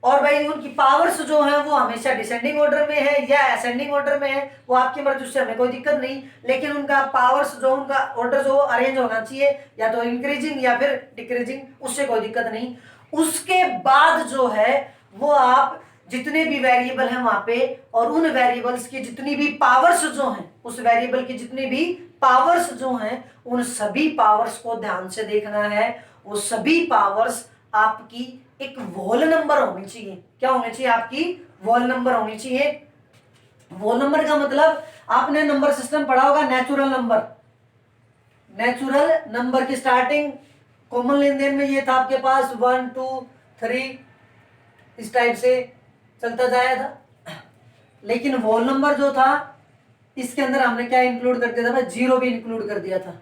Speaker 1: और भाई उनकी पावर्स जो है वो हमेशा डिसेंडिंग ऑर्डर में है या असेंडिंग ऑर्डर में है, वो आपकी मर्जी, उससे हमें कोई दिक्कत नहीं। लेकिन उनका पावर्स जो, उनका ऑर्डर जो अरेंज होना चाहिए या तो इंक्रीजिंग या फिर डिक्रीजिंग, उससे कोई दिक्कत नहीं। उसके बाद जो है वो आप जितने भी वेरिएबल हैं वहां पे, और उन वेरिएबल्स की जितनी भी पावर्स जो हैं, उस वेरिएबल की जितनी भी पावर्स जो हैं, उन सभी पावर्स को ध्यान से देखना है। वो सभी पावर्स आपकी एक होल नंबर होनी चाहिए। क्या होनी चाहिए, आपकी होल नंबर होनी चाहिए। वोल नंबर का मतलब आपने नंबर सिस्टम पढ़ा होगा, नेचुरल नंबर। नेचुरल नंबर की स्टार्टिंग कॉमन लेन देन में ये था आपके पास 1 2 3 इस टाइप से चलता जाया था। लेकिन वोल नंबर जो था इसके अंदर हमने क्या इंक्लूड कर दिया था भाई, जीरो भी इंक्लूड कर दिया था।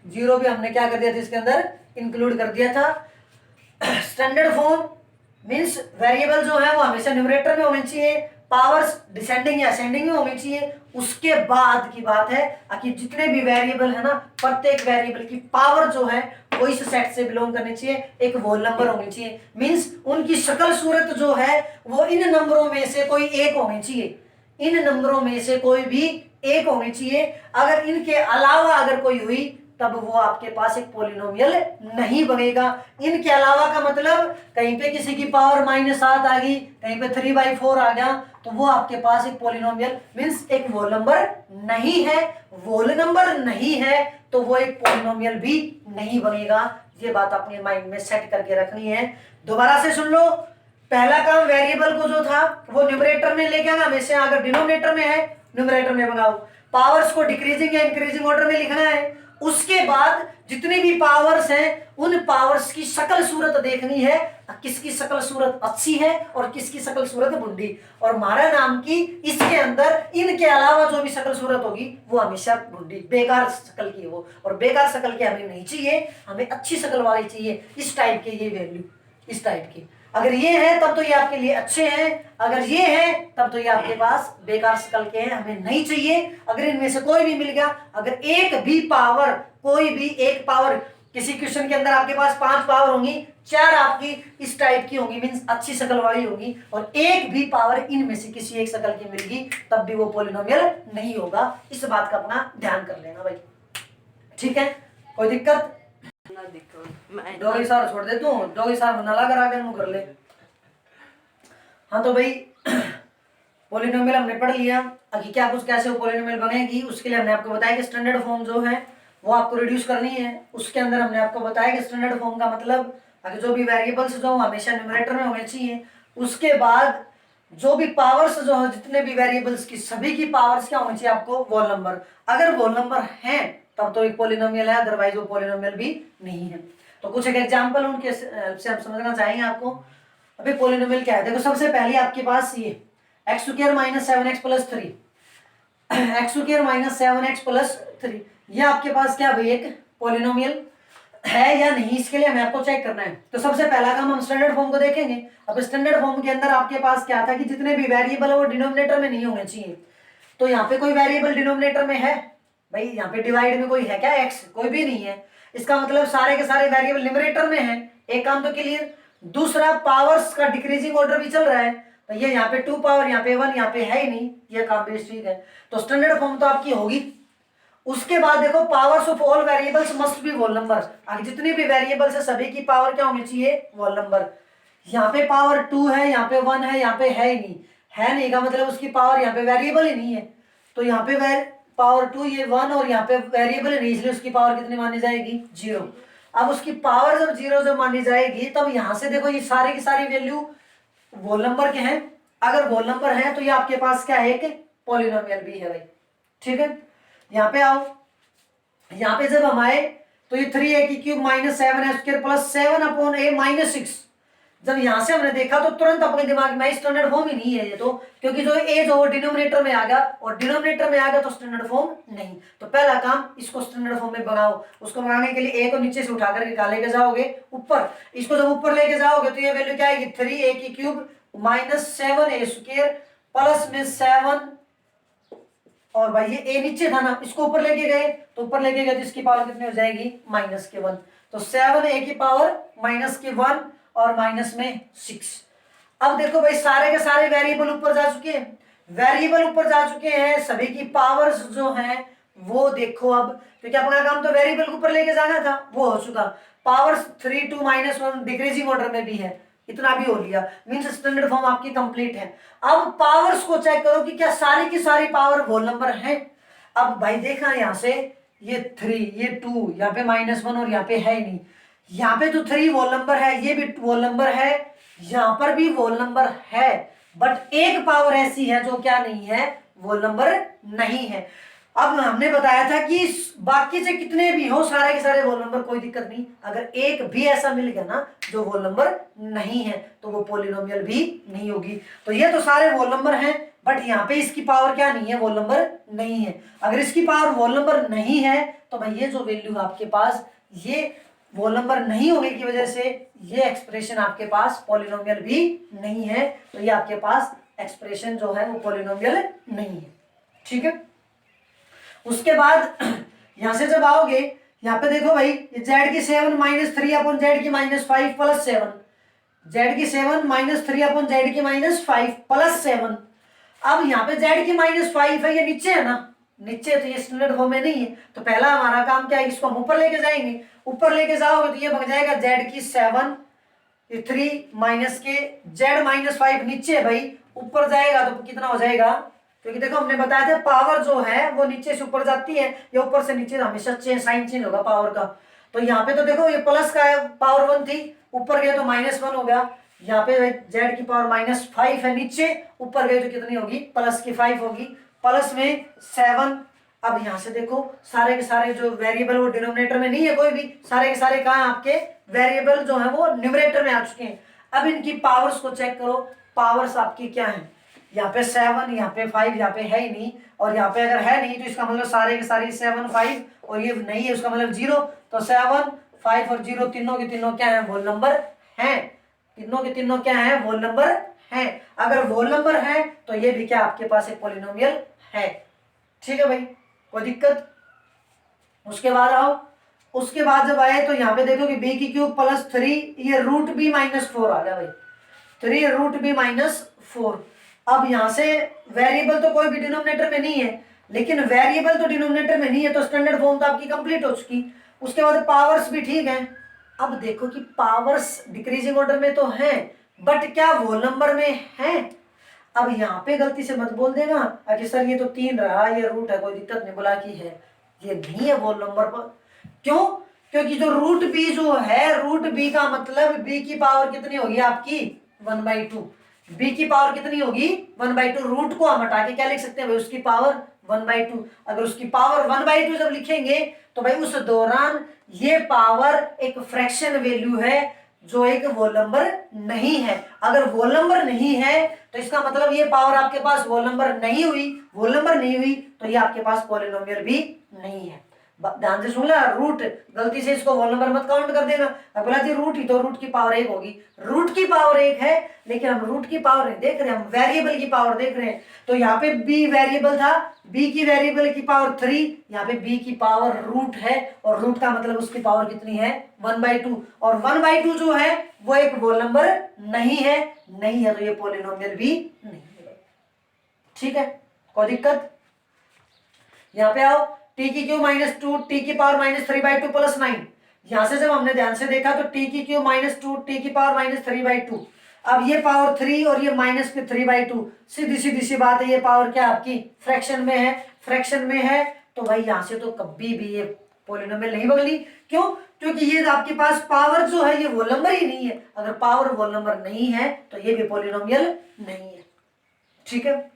Speaker 1: जीरो भी हमने क्या कर दिया था इसके अंदर, इंक्लूड कर दिया था। स्टैंडर्ड फॉर्म मींस वेरिएबल जो है वो हमेशा न्यूमरेटर में होनी चाहिए, पावर्स डिसेंडिंग या असेंडिंग में होनी चाहिए। उसके बाद की बात है कि जितने भी वेरिएबल है ना, प्रत्येक वेरिएबल की पावर जो है वो इस सेट से बिलोंग करनी चाहिए, एक होल नंबर होनी चाहिए। मींस उनकी शक्ल सूरत जो है वो इन नंबरों में से कोई एक होनी चाहिए, इन नंबरों में से कोई भी एक होनी चाहिए। अगर इनके अलावा अगर कोई हुई तब वो आपके पास एक पॉलिनोमियल नहीं बनेगा। इनके अलावा का मतलब कहीं पे किसी की पावर -7 आ गई, कहीं पे 3/4 आ गया, तो वो आपके पास एक पॉलिनोमियल मींस एक वोल नंबर नहीं है। वोल नंबर नहीं है तो वो एक पॉलिनोमियल भी नहीं बनेगा। ये बात अपने माइंड में सेट करके रखनी है। दोबारा से सुन लो, पहला काम वेरिएबल को जो था वो न्यूमरेटर में लेके आना हमेशा। अगर डिनोमिनेटर में है न्यूमरेटर में बनाओ, पावर्स को डिक्रीजिंग या इंक्रीजिंग ऑर्डर में लिखना है। उसके बाद जितनी भी पावर्स हैं उन पावर्स की शक्ल सूरत देखनी है, किसकी शक्ल सूरत अच्छी है और किसकी शक्ल सूरत बुंडी। और हमारा नाम की इसके अंदर इनके अलावा जो भी शक्ल सूरत होगी वो हमेशा बुंडी, बेकार शक्ल की हो। और बेकार शक्ल के हमें नहीं चाहिए, हमें अच्छी शक्ल वाली चाहिए। इस टाइप के ये वैल्यू, इस टाइप की अगर ये है तब तो ये आपके लिए अच्छे हैं, अगर ये है तब तो ये आपके पास बेकार शक्ल के हैं, हमें नहीं चाहिए। अगर इनमें से कोई भी मिल गया, अगर एक भी पावर, कोई भी एक पावर, किसी क्वेश्चन के अंदर आपके पास 5 पावर होंगी, 4 आपकी इस टाइप की होंगी मींस अच्छी शक्ल वाली होगी, और एक भी पावर इनमें से किसी एक शक्ल की मिल गई तब भी वो पॉलिनोमियल नहीं होगा। इस बात का अपना ध्यान कर लेना भाई, ठीक है। कोई दिक्कत? डोगी सार छोड़ दे तू, डोगी सार बना ला कर आगे कर ले। हाँ तो भाई पॉलिनोमियल हमने पढ़ लिया। अभी क्या कुछ कैसे वो पॉलिनोमियल बनेगी उसके लिए हमने आपको बताया कि स्टैंडर्ड फॉर्म जो है वो आपको रिड्यूस करनी है। उसके अंदर हमने आपको बताया कि स्टैंडर्ड फॉर्म का मतलब अगर जो भी वेरिएबल्स जो हमेशा न्यूमरेटर में होने चाहिए। उसके बाद जो भी पावर्स जो है, जितने भी वेरिएबल्स की सभी की पावर्स क्या होनी चाहिए आपको, वोल नंबर। अगर वोल नंबर है तब तो एक पॉलिनोमियल है, अदरवाइज वो पॉलिनोमियल भी नहीं है। तो कुछ एक एग्जांपल उनके से हम समझना चाहेंगे आपको। अभी पॉलिनोमियल क्या है, देखो सबसे पहले आपके पास ये x² - 7x + 3, x² - 7x + 3, ये आपके पास क्या भाई एक पॉलिनोमियल है या नहीं, इसके लिए हमें आपको चेक करना है। तो सबसे पहला काम हम स्टैंडर्ड फॉर्म को देखेंगे। अब स्टैंडर्ड फॉर्म के अंदर आपके पास क्या था कि जितने भी वेरिएबल है वो डिनोमिनेटर में नहीं होने चाहिए। तो यहाँ पे कोई वेरिएबल डिनोमिनेटर में है भाई, यहाँ पे डिवाइड में कोई है क्या, x कोई भी नहीं है। इसका मतलब सारे के सारे वेरिएबल न्यूमरेटर में है। एक काम तो क्लियर। दूसरा, पावर्स का डिक्रीजिंग ऑर्डर भी चल रहा है, तो ये यहाँ पे 2 पावर, यहाँ पे 1, यहाँ पे है ही नहीं, ये काम भी ठीक है। तो स्टैंडर्ड फॉर्म तो आपकी होगी। उसके बाद देखो, powers of all variables must be whole number. आगे जितने भी वेरिएबल्स है सभी की पावर क्या होनी चाहिए, होल नंबर। यहाँ पे पावर 2 है, यहाँ पे 1 है, यहाँ पे है ही नहीं। है नहीं का मतलब उसकी पावर यहाँ पे वेरिएबल ही नहीं है। तो यहाँ पे पावर 2, ये 1 और यहाँ पे वेरिएबल ही नहीं, इसलिए उसकी पावर कितनी मानी जाएगी, 0। अब उसकी पावर जब 0 जब मानी जाएगी तब यहाँ से देखो ये सारे की सारी वैल्यू होल नंबर के हैं। अगर होल नंबर है तो ये आपके पास क्या है, एक पॉलिनोमियल भी है भाई, ठीक है। यहाँ पे आओ, यहाँ पे जब हम आए तो ये 3a³ - 7a² + 7/a - 6, जब यहां से हमने देखा तो तुरंत अपने दिमाग में स्टैंडर्ड फॉर्म ही नहीं है ये तो, क्योंकि जो ए जो डिनोमिनेटर में आ गया और डिनोमिनेटर में आ गया तो स्टैंडर्ड फॉर्म नहीं। तो पहला काम इसको स्टैंडर्ड फॉर्म में बनाओ। उसको बनाने के लिए ए को नीचे से उठा करके लेके जाओगे ऊपर। इसको जब ऊपर लेके जाओगे तो ये वैल्यू क्या आएगी, 3a³ - 7a² प्लस में 7, और भाई ये ए नीचे था ना, इसको ऊपर लेके गए तो ऊपर लेके गए तो इसकी पावर कितनी हो जाएगी, -1। तो 7a की पावर -1 और -6। अब देखो भाई सारे के सारे वेरिएबल ऊपर जा चुके हैं, वेरिएबल ऊपर जा चुके हैं, सभी की पावर्स जो हैं वो देखो। अब क्योंकि अपना काम तो वेरिएबल को ऊपर लेके जाना था, वो हो चुका। पावर्स 3 2 -1 डिक्रीजिंग ऑर्डर में भी है, इतना भी हो लिया, मींस स्टैंडर्ड फॉर्म आपकी कंप्लीट है। अब पावर्स को चेक करो कि क्या सारी की सारी पावर होल नंबर है। अब भाई देखा यहां से ये 3, ये 2, यहाँ पे -1 और यहाँ पे है ही नहीं। यहाँ पे तो 3 वोल नंबर है, ये भी वोल नंबर है, यहाँ पर भी वोल नंबर है, बट एक पावर ऐसी है जो क्या नहीं है, वोल नंबर नहीं है। अब हमने बताया था कि बाकी से कितने भी हो सारे के सारे वोल नंबर, कोई दिक्कत नहीं। अगर एक भी ऐसा मिल गया ना जो वोल नंबर नहीं है तो वो पॉलिनोमियल भी नहीं होगी। तो ये तो सारे वोल नंबर हैं, बट यहाँ पे इसकी पावर क्या नहीं है, वोल नंबर नहीं है। अगर इसकी पावर वोल नंबर नहीं है तो भाई ये जो वैल्यू आपके पास, ये वोल नंबर नहीं होने की वजह से ये एक्सप्रेशन आपके पास पॉलिनोमियल भी नहीं है। तो ये आपके पास एक्सप्रेशन जो है वो पॉलिनोमियल नहीं है। ठीक है, उसके बाद यहां से जब आओगे यहाँ पे देखो भाई, जेड की 7 माइनस 3 अपॉन जेड की माइनस 5 प्लस 7, जेड की 7 माइनस 3 अपॉन जेड की माइनस 5 प्लस 7। अब यहाँ पे जेड की माइनस 5 है, ये नीचे है ना, नीचे, तो ये स्टैंडर्ड फॉर्म में नहीं है। तो पहला हमारा काम क्या है, इसको हम ऊपर लेके जाएंगे। ऊपर लेके जाओगे तो ये बन जाएगा जेड की 7 3 माइनस के जेड माइनस 5 नीचे है भाई, ऊपर जाएगा तो कितना हो जाएगा, क्योंकि देखो हमने बताया था पावर जो है वो नीचे से ऊपर जाती है या ऊपर से नीचे, हमेशा साइन चेंज होगा पावर का। तो यहाँ पे तो देखो ये प्लस का है, पावर 1 थी, ऊपर गए तो -1 हो गया। यहाँ पे जेड की पावर -5 है नीचे, ऊपर गए तो कितनी होगी, प्लस की 5 होगी, प्लस में 7। अब यहाँ से देखो सारे के सारे जो वेरिएबल वो डिनोमिनेटर में नहीं है कोई भी, सारे के सारे कहाँ आपके वेरिएबल जो है वो न्यूमरेटर में आ चुके हैं। अब इनकी पावर्स को चेक करो, पावर्स आपकी क्या है, यहाँ पे 7, यहाँ पे 5, यहाँ पे है ही नहीं, और यहाँ पे अगर है नहीं तो इसका मतलब सारे के सारे 7 5 और ये नहीं है, उसका मतलब 0। तो 7 5 और 0 तीनों के तीनों क्या है, वोल नंबर हैं। तीनों के तीनों क्या है, वोल नंबर हैं। अगर वोल नंबर है तो ये भी क्या आपके पास एक पॉलिनोमियल है। ठीक है भाई, कोई दिक्कत। उसके बाद आओ, उसके बाद जब आए तो यहाँ पे देखो कि b की क्यूब प्लस 3, ये रूट b माइनस 4 आ गया भाई, 3 रूट b माइनस 4। अब यहाँ से वेरिएबल तो कोई भी डिनोमिनेटर में नहीं है, लेकिन वेरिएबल तो डिनोमिनेटर में नहीं है तो स्टैंडर्ड फॉर्म तो आपकी कंप्लीट हो चुकी। उसके बाद पावर्स भी ठीक है। अब देखो कि पावर्स डिक्रीजिंग ऑर्डर में तो है, बट क्या वोल नंबर में है। अब यहाँ पे गलती से मत बोल देना कि सर ये तो 3 रहा, ये रूट है, कोई दिक्कत नहीं, बोला कि है, ये नहीं है वोल नंबर पर। क्यों, क्योंकि जो रूट बी जो है, रूट बी का मतलब बी की पावर कितनी होगी आपकी 1/2। बी की पावर कितनी होगी 1/2। रूट को हम हटा के क्या लिख सकते हैं भाई, उसकी पावर 1/2। अगर उसकी पावर 1/2 जब लिखेंगे तो भाई उस दौरान ये पावर एक फ्रैक्शन वैल्यू है जो एक वोल नंबर नहीं है। अगर वोल नंबर नहीं है तो इसका मतलब ये पावर आपके पास वोल नंबर नहीं हुई, वोल नंबर नहीं हुई तो ये आपके पास पॉलिनोमियल भी नहीं है। ध्यान से सुन ला, रूट गलती से इसको वोल नंबर मत काउंट कर देना। अब बोला थी रूट ही, तो रूट की पावर 1 होगी, रूट की पावर 1 है, लेकिन हम रूट की पावर नहीं देख रहे, हम वेरिएबल की पावर देख रहे हैं। तो यहाँ पे b वेरिएबल था, b की वेरिएबल की पावर 3, यहाँ पे b की पावर रूट है, और रूट का मतलब उसकी पावर कितनी है 1/2, और 1/2 जो है वो एक वोल नंबर नहीं है, नहीं है तो ये पॉलिनोमियल भी नहीं है। ठीक है, कोई दिक्कत। यहाँ पे आओ, टी की क्यू -2 टी की पावर -3/2 प्लस 9। यहां से जब हमने ध्यान से देखा तो टी की क्यू -2 टी की पावर -3/2। अब ये पावर 3 और ये माइनस के 3/2, सीधी सीधी सी बात है, ये पावर क्या आपकी फ्रैक्शन में है, फ्रैक्शन में है, तो भाई यहां से तो कभी भी ये पॉलिनोमियल नहीं बदली। क्यों, क्योंकि ये आपके पास पावर जो है ये वोल नंबर ही नहीं है। अगर पावर वोल नंबर नहीं है तो ये भी पॉलिनोमियल नहीं है। ठीक है,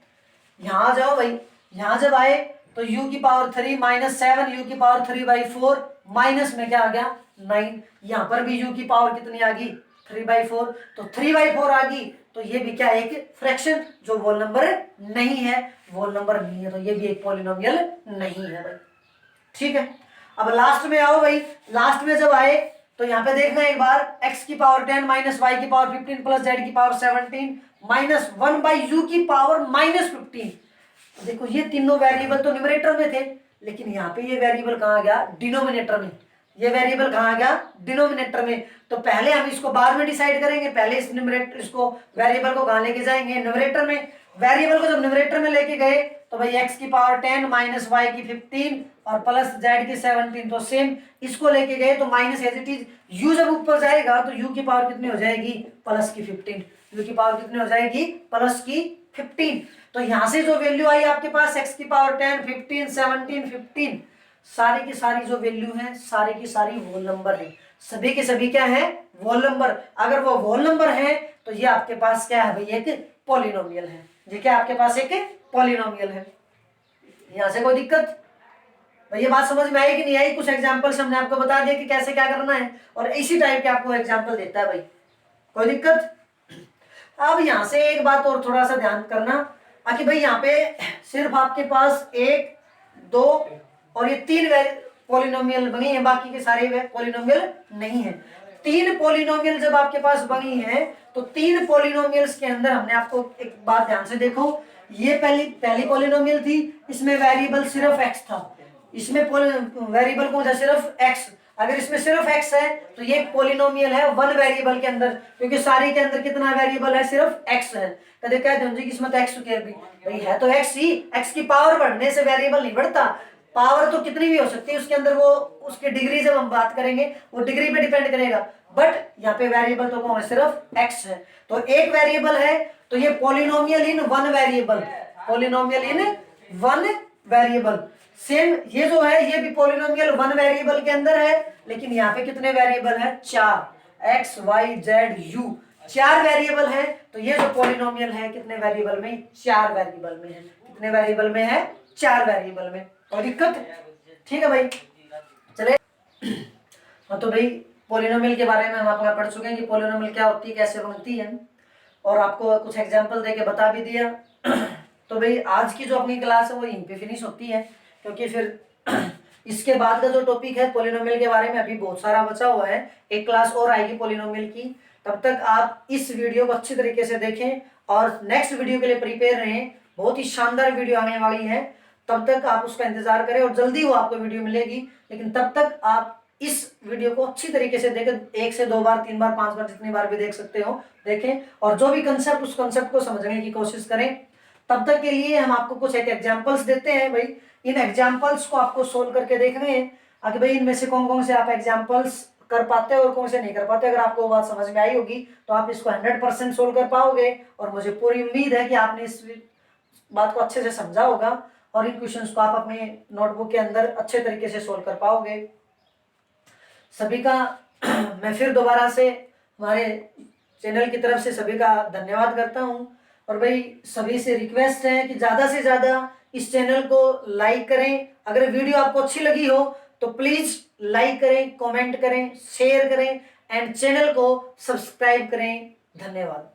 Speaker 1: यहां जाओ भाई, यहां जब आए तो u की पावर 3 -7 u की पावर 3/4, माइनस में क्या आ गया 9। यहाँ पर भी u की पावर कितनी आ गई 3/4, तो 3/4 आ गई, तो ये भी क्या एक फ्रैक्शन जो वोल नंबर नहीं है, वोल नंबर नहीं है, तो ये भी एक पॉलिनोमियल नहीं है भाई। ठीक है, अब लास्ट में आओ भाई, लास्ट में जब आए तो यहाँ पे देखना एक बार, x की पावर 10 माइनस y की पावर 15 प्लस z की पावर 17 माइनस 1/u की पावर -15। देखो ये तीनों वेरिएबल तो न्यूमरेटर में थे, लेकिन यहाँ पे ये वेरिएबल कहाँ गया डिनोमिनेटर में, ये वेरिएबल कहाँ गया डिनोमिनेटर में। तो पहले हम इसको बाद में डिसाइड करेंगे, पहले इस न्यूमरेटर इसको वेरिएबल को कहाँ लेके जाएंगे न्यूमरेटर में। वेरिएबल को जब न्यूमरेटर में लेके गए तो भाई x की पावर 10 माइनस y की 15 और प्लस z की 17, तो सेम इसको लेके गए तो minus as it is, u जब ऊपर जाएगा तो u की पावर कितनी हो जाएगी प्लस की 15, u की पावर कितनी हो जाएगी प्लस की 15। तो यहां से जो वैल्यू आई आपके पास x की पावर 10 15 17 15, सारी की सारी जो वैल्यू है सारी की सारी वोल नंबर है, सभी के सभी क्या है वोल नंबर। अगर वो वोल नंबर है तो ये आपके पास क्या है भाई एक पॉलिनोमियल है, ये क्या आपके पास एक पॉलिनोमियल है। यहाँ से कोई दिक्कत? ये बात समझ में आई कि नहीं आई? कुछ एग्जांपल्स हमने आपको बता दिया कि कैसे क्या करना है, और इसी टाइप के आपको एग्जांपल देता है भाई। कोई दिक्कत? अब यहाँ से एक बात और थोड़ा सा ध्यान करना कि भाई यहाँ पे सिर्फ आपके पास 1, 2 और ये 3 पॉलिनोमियल बनी है, बाकी के सारे पॉलिनोमियल नहीं है। 3 पॉलिनोमियल जब आपके पास बनी है तो 3 पॉलिनोमियल्स के अंदर हमने आपको एक बात ध्यान से देखो, ये पहली पॉलिनोमियल थी, इसमें वेरिएबल सिर्फ x था, इसमें वेरिएबल कौन सा? सिर्फ x। अगर इसमें सिर्फ x है तो ये पॉलिनोमियल है 1 वेरिएबल के अंदर, क्योंकि सारे के अंदर कितना वेरिएबल है? सिर्फ x है। कदे कहते हैं जी किस्मत x के भी भाई है तो x ही, x की पावर बढ़ने से वेरिएबल नहीं बढ़ता। पावर तो कितनी भी हो सकती है उसके अंदर, वो उसकी डिग्री जब हम बात करेंगे वो डिग्री पे डिपेंड करेगा, बट यहाँ पे वेरिएबल तो कौन है? सिर्फ x है। तो एक वेरिएबल है तो ये पॉलिनोमियल इन 1 वेरिएबल, पॉलिनोमियल इन 1 वेरिएबल। सेम ये जो है ये भी पॉलिनोमियल 1 वेरिएबल के अंदर है, लेकिन यहाँ पे कितने वेरिएबल है? 4, x y z u, 4 variable है। तो ये जो पॉलिनोमियल है कितने वेरिएबल में? 4 वेरिएबल में है। कितने वेरिएबल में है? 4 वेरिएबल में। और दिक्कत? ठीक है भाई, चले। तो भाई पॉलिनोमियल के बारे में हम आपको पढ़ चुके हैं कि पॉलिनोमियल क्या होती है, कैसे बनती है, और आपको कुछ एग्जांपल देके बता भी दिया। तो भाई आज की जो अपनी क्लास है वो यहीं पे फिनिश होती है, क्योंकि फिर इसके बाद का जो टॉपिक है पॉलिनोमियल के बारे में अभी बहुत सारा बचा हुआ है, एक क्लास और आएगी पॉलिनोमियल की। तब तक आप इस वीडियो को अच्छी तरीके से देखें और नेक्स्ट वीडियो के लिए प्रिपेयर रहें। बहुत ही शानदार वीडियो आने वाली है, तब तक आप उसका इंतजार करें और जल्दी वो आपको वीडियो मिलेगी। लेकिन तब तक आप इस वीडियो को अच्छी तरीके से देखें, 1 से 2 बार, 3 बार, 5 बार, जितनी बार भी देख सकते हो देखें, और जो भी कंसेप्ट उस कंसेप्ट को समझने की कोशिश करें। तब तक के लिए हम आपको कुछ एक एग्जांपल्स देते हैं भाई, इन एग्जांपल्स को आपको सोल्व करके देखने हैं आगे भाई इनमें से कौन कौन से आप एग्जांपल्स कर पाते हैं और कौन से नहीं कर पाते। अगर आपको बात समझ में आई होगी तो आप इसको 100% सोल्व कर पाओगे, और मुझे पूरी उम्मीद है कि आपने इस बात को अच्छे से समझा होगा और इन क्वेश्चंस को आप अपने नोटबुक के अंदर अच्छे तरीके से सोल्व कर पाओगे। सभी का मैं फिर दोबारा से हमारे चैनल की तरफ से सभी का धन्यवाद करता हूं, और भाई सभी से रिक्वेस्ट है कि ज़्यादा से ज़्यादा इस चैनल को लाइक करें। अगर वीडियो आपको अच्छी लगी हो तो प्लीज़ लाइक करें, कमेंट करें, शेयर करें एंड चैनल को सब्सक्राइब करें। धन्यवाद।